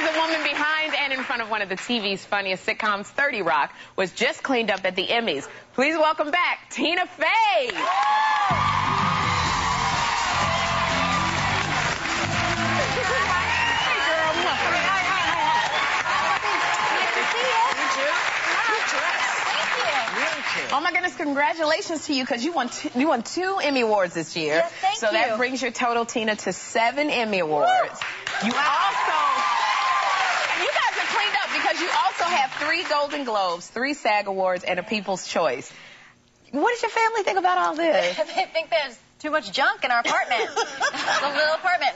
is the woman behind and in front of one of the TV's funniest sitcoms, 30 Rock, was just cleaned up at the Emmys. Please welcome back Tina Fey. Oh my goodness, congratulations to you, because you won 2 Emmy Awards this year. Yes, thank you. So that brings your total, Tina, to 7 Emmy Awards. Woo! You also, and you guys are cleaned up because you also have 3 Golden Globes, 3 SAG Awards, and a People's Choice. What does your family think about all this? They think there's too much junk in our apartment. The little apartment.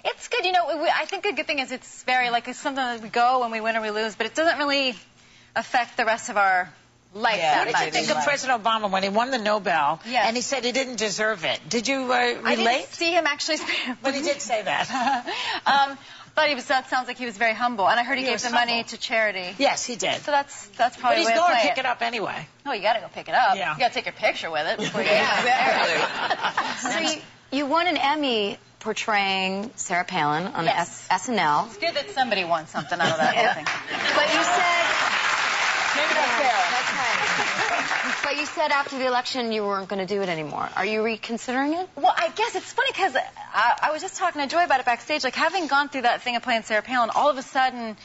It's good, you know, I think the good thing is it's very, like, it's something that we go and we win or we lose, but it doesn't really affect the rest of our life. Yeah, what did you think of President Obama when he won the Nobel and he said he didn't deserve it? Did you relate? I didn't see him actually. But he did say that. But that sounds like he was very humble. And I heard he gave the money to charity. Yes, he did. So that's probably But he's the way going to to pick it up anyway. Oh, you got to go pick it up. Yeah. You got to take your picture with it before you Exactly. So you won an Emmy portraying Sarah Palin on SNL. It's good that somebody won something out of that whole thing. But you said... Maybe that's Sarah. That's right. But you said after the election you weren't going to do it anymore. Are you reconsidering it? Well, I guess it's funny because I was just talking to Joy about it backstage. Like, having gone through that thing of playing Sarah Palin, all of a sudden,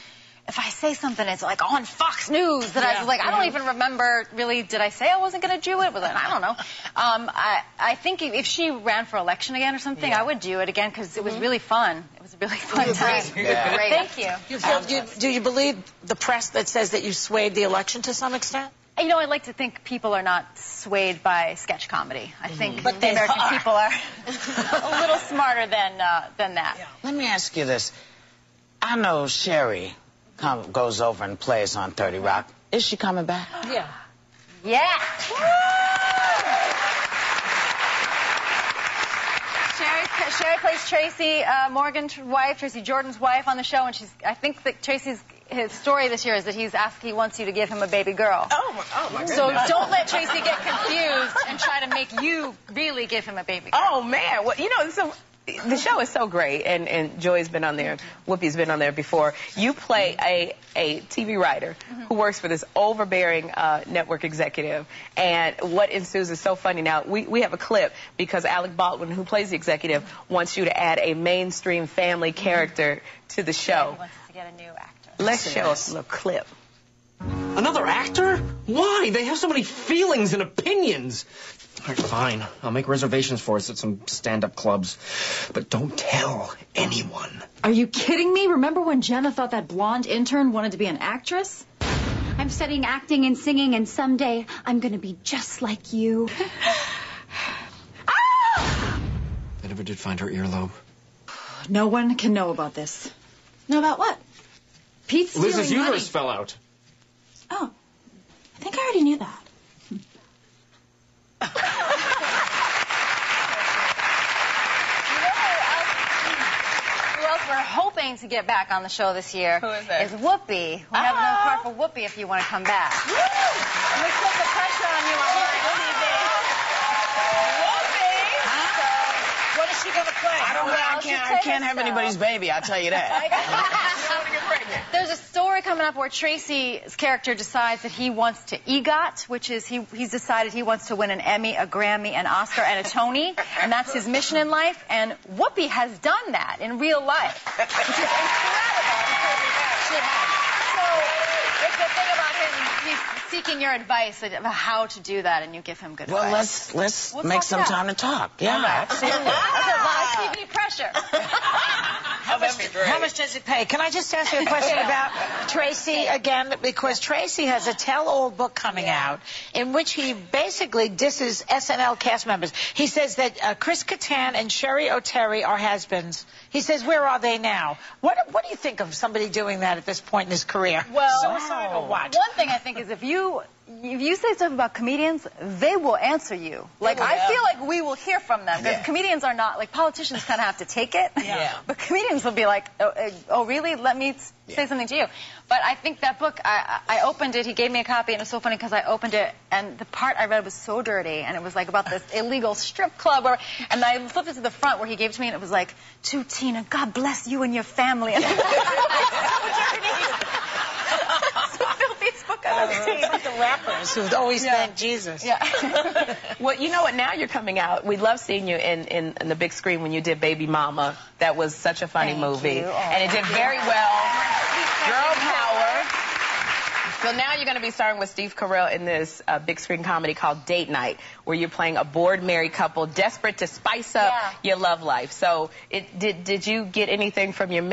if I say something, it's like on Fox News that I was like, I don't even remember really, did I say I wasn't going to do it? I don't know. I think if she ran for election again or something, I would do it again because it was really fun. It was a really fun time. Yeah. Thank you. Do you believe the press that says that you swayed the election to some extent? You know, I like to think people are not swayed by sketch comedy. I think But the American people are a little smarter than that. Yeah. Let me ask you this. I know Sherry goes over and plays on 30 Rock. Is she coming back? Yeah. Yeah. Sherry plays Tracy Morgan's wife, Tracy Jordan's wife on the show, and I think that his story this year is that he wants you to give him a baby girl. Oh my goodness. So don't let Tracy get confused and try to make you really give him a baby girl. Oh man, well, you know, the show is so great, and Joy's been on there, Whoopi's been on there before. You play a TV writer who works for this overbearing network executive, and what ensues is so funny. Now, we have a clip because Alec Baldwin, who plays the executive, wants you to add a mainstream family character to the show. He wants to get a new actor. Let's show us a little clip. Another actor? Why? They have so many feelings and opinions. All right, fine. I'll make reservations for us at some stand-up clubs. But don't tell anyone. Are you kidding me? Remember when Jenna thought that blonde intern wanted to be an actress? I'm studying acting and singing, and someday I'm going to be just like you. I never did find her earlobe. No one can know about this. Know about what? Pete's stealing Liz's money. uterus fell out. Oh, I think I already knew that. Who else we're hoping to get back on the show this year? Who is that? Is Whoopi. We have another part for Whoopi if you want to come back. Woo! We put the pressure on you on live TV. Whoopi! So, what is she going to play? I can't have anybody's baby, I'll tell you that. There's a story coming up where Tracy's character decides that he wants to EGOT, which is he's decided he wants to win an Emmy, a Grammy, an Oscar, and a Tony, and that's his mission in life. And Whoopi has done that in real life, which is incredible. So it's the thing about him, he's seeking your advice about how to do that, and you give him good advice. Well, let's make some time to talk. Yeah, absolutely. That's a lot of TV pressure. How much does it pay? Can I just ask you a question about Tracy again? Because Tracy has a tell-all book coming out in which he basically disses SNL cast members. He says that Chris Kattan and Sherry O'Terry are has-beens. He says, where are they now? What do you think of somebody doing that at this point in his career? Well, suicide or what? One thing I think is if you if you say stuff about comedians, they will answer you. Like, I feel like we will hear from them. Because comedians are not, like, politicians kind of have to take it. Yeah. But comedians will be like, oh really? Let me say something to you. But I think that book, I opened it, he gave me a copy, and it was so funny because I opened it, and the part I read was so dirty, and it was like about this illegal strip club, and I flipped it to the front where he gave it to me, and it was like, to Tina, God bless you and your family. And It's like the rappers who always thank Jesus. Yeah. Well, you know what? Now you're coming out. We love seeing you in the big screen when you did Baby Mama. That was such a funny movie. And it did very well. Girl power. So now you're going to be starring with Steve Carell in this big screen comedy called Date Night, where you're playing a bored married couple desperate to spice up your love life. So did you get anything from your